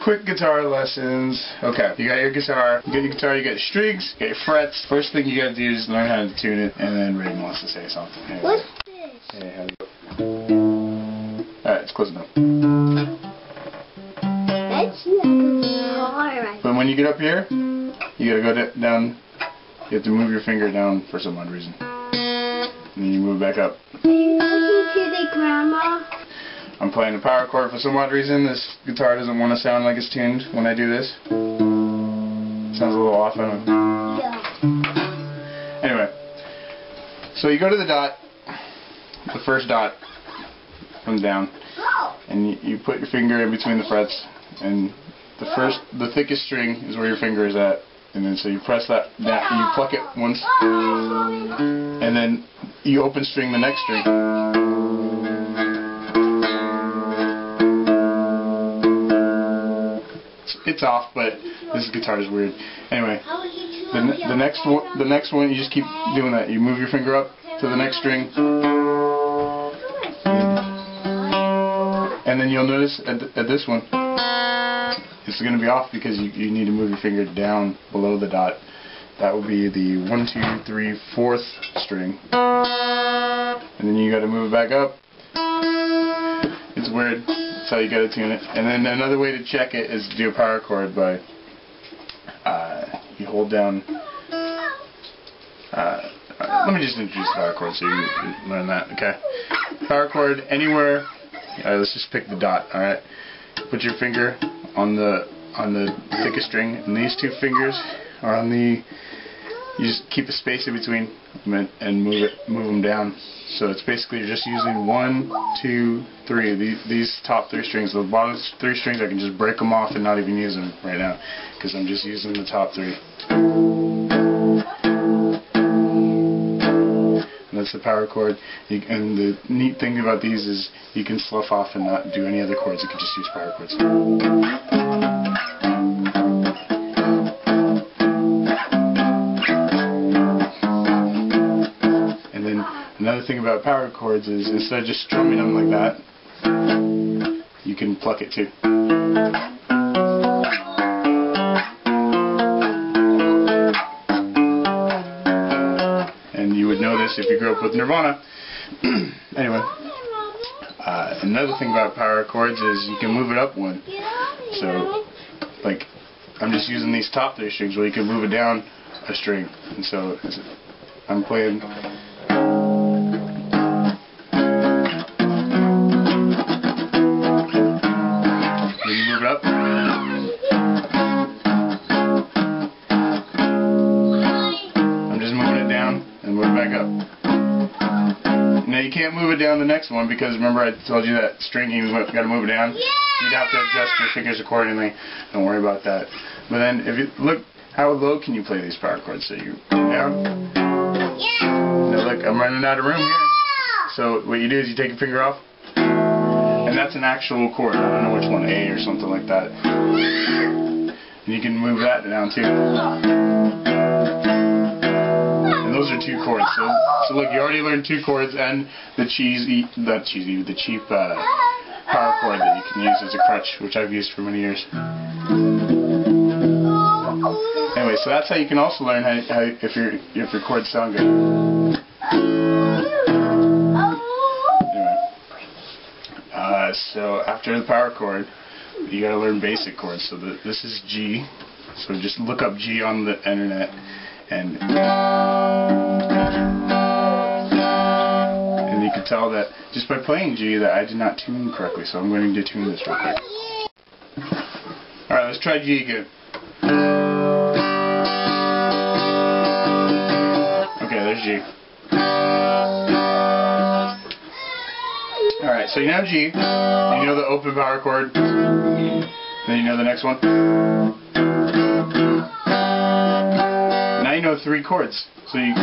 quick guitar lessons. Okay, you got your guitar, you got your strings, you got your frets. First thing you gotta do is learn how to tune it, and then Raiden wants to say something. Hey, what's this? Hey, how's it? Alright, it's close enough. That's not But when you get up here, you gotta go down. You have to move your finger down for some odd reason. And then you move back up. Are you talking to the grandma? I'm playing the power chord for some odd reason. This guitar doesn't want to sound like it's tuned when I do this. Sounds a little off, I don't know. Yeah. Anyway, so you go to the dot, the first dot comes down, and you put your finger in between the frets, and the thickest string is where your finger is at, and then so you press that, you pluck it once, and then you open string the next string. It's off, but this guitar is weird. Anyway, the next one, you just keep doing that. You move your finger up to the next string, and then you'll notice at this one, it's going to be off because you need to move your finger down below the dot. That will be the 1, 2, 3, 4th string, and then you got to move it back up. It's weird. That's how you got to tune it. And then another way to check it is to do a power chord by you hold down. Let me just introduce the power chord so you can learn that. Okay, power chord anywhere. Let's just pick the dot. All right, put your finger on the thickest string, and these two fingers are on the. You just keep a space in between them and move them down. So it's basically you're just using 1, 2, 3. These top 3 strings. The bottom 3 strings, I can just break them off and not even use them right now because I'm just using the top 3. And that's the power chord. And the neat thing about these is you can slough off and not do any other chords. You can just use power chords. Another thing about power chords is instead of just strumming them like that, you can pluck it too. And you would know this if you grew up with Nirvana. Anyway, another thing about power chords is you can move it up one. So, like, I'm just using these top 3 strings, well, you can move it down a string. And so, I'm playing. Up. I'm just moving it down and move it back up. Now you can't move it down the next one because remember I told you that string you got to move it down. You'd have to adjust your fingers accordingly. Don't worry about that. But then if you look, how low can you play these power chords? So you down. Now look, I'm running out of room here. So what you do is you take your finger off. And that's an actual chord. I don't know which one, A or something like that. And you can move that down too. And those are 2 chords. So look, you already learned 2 chords and the cheap power chord that you can use as a crutch, which I've used for many years. Anyway, so that's how you can also learn how if your chords sound good. So after the power chord, you gotta learn basic chords. So this is G. So just look up G on the internet, and you can tell that just by playing G that I did not tune correctly. So I'm going to tune this real quick. All right, let's try G again. Okay, there's G. Alright, so you know G, and you know the open power chord, then you know the next one. Now you know 3 chords, so you...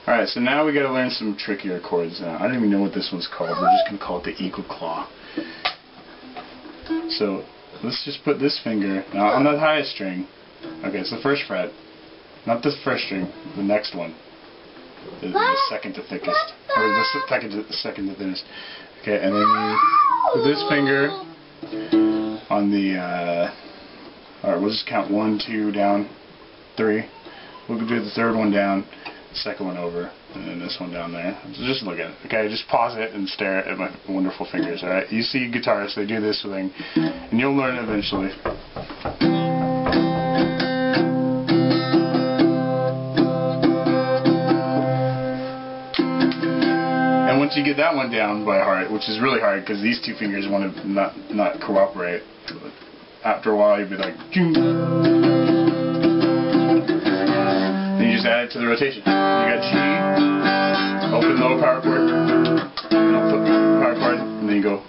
Alright, so now we gotta learn some trickier chords. I don't even know what this one's called, we're just gonna call it the eagle claw. So, let's just put this finger, now on the highest string, okay, it's the 1st fret. Not this 1st string, the next one. The second to thickest. or the second to thinnest. Okay, and then you put this finger on the, alright, we'll just count 1, 2, down, 3. We'll do the third one down, the second one over, and then this one down there. So just look at it. Okay, just pause it and stare at my wonderful fingers. Alright, you see guitarists, they do this thing, and you'll learn it eventually. And once you get that one down by heart, which is really hard because these two fingers want to not cooperate, after a while you'll be like, then you just add it to the rotation. You got G, open lower power chord, power chord, and then you go.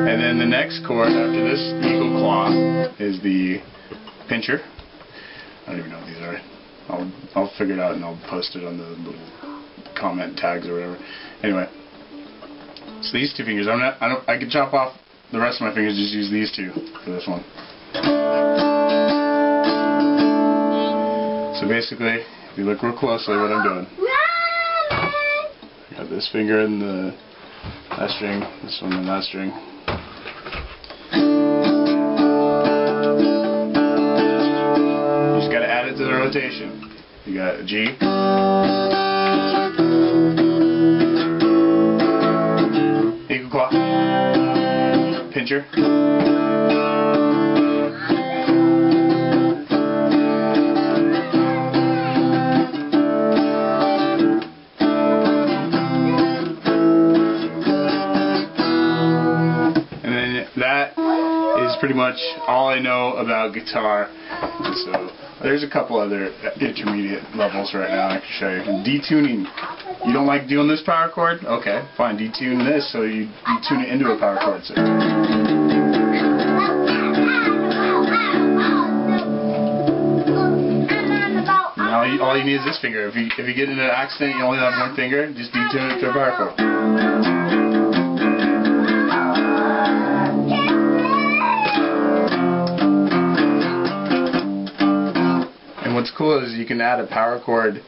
And then the next chord after this eagle claw is the pincher. I don't even know what these are. I'll figure it out and I'll post it on the little comment tags or whatever. Anyway, so these two fingers, I could chop off the rest of my fingers, just use these two for this one. So basically, if you look real closely what I'm doing, I got this finger in the last string, this one in the last string. You just got to add it to the rotation. You got a G. Eagle claw. Pincher. And then that is pretty much all I know about guitar. So there's a couple other intermediate levels right now I can show you. Detuning. You don't like doing this power chord? Okay, fine. Detune this so you detune it into a power chord. So. Now all you need is this finger. If you get into an accident, you only have one finger. Just detune it to a power chord. And what's cool is you can add a power chord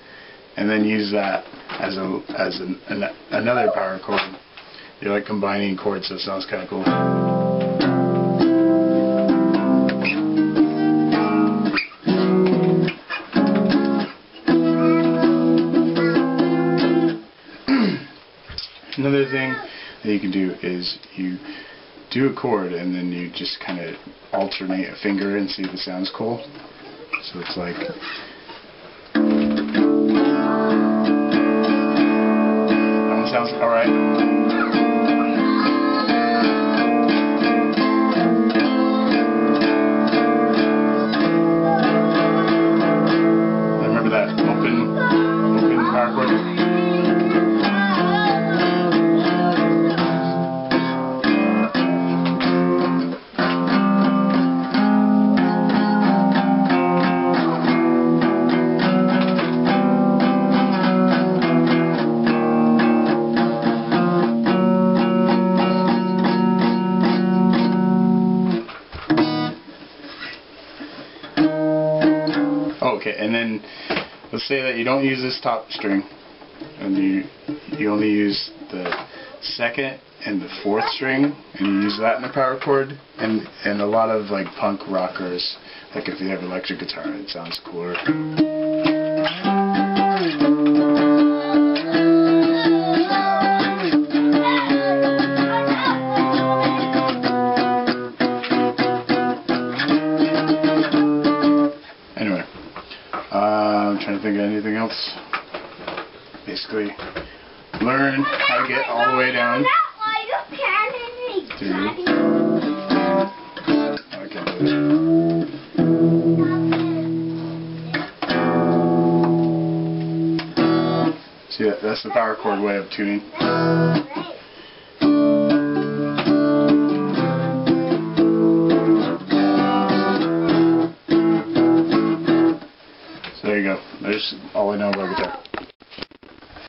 and then use that as another power chord. You're like combining chords, so it sounds kind of cool. Another thing that you can do is you do a chord and then you just kind of alternate a finger and see if it sounds cool. So it's like sounds alright. Remember that open power chord. Okay, and then let's say that you don't use this top string, and you only use the second and the fourth string, and you use that in the power chord. And a lot of like punk rockers, like if you have electric guitar, it sounds cooler. I'm trying to think of anything else. Basically, learn how to get all the way down to... I can't do this. See, that's the power chord way of tuning. There you go. There's all I know about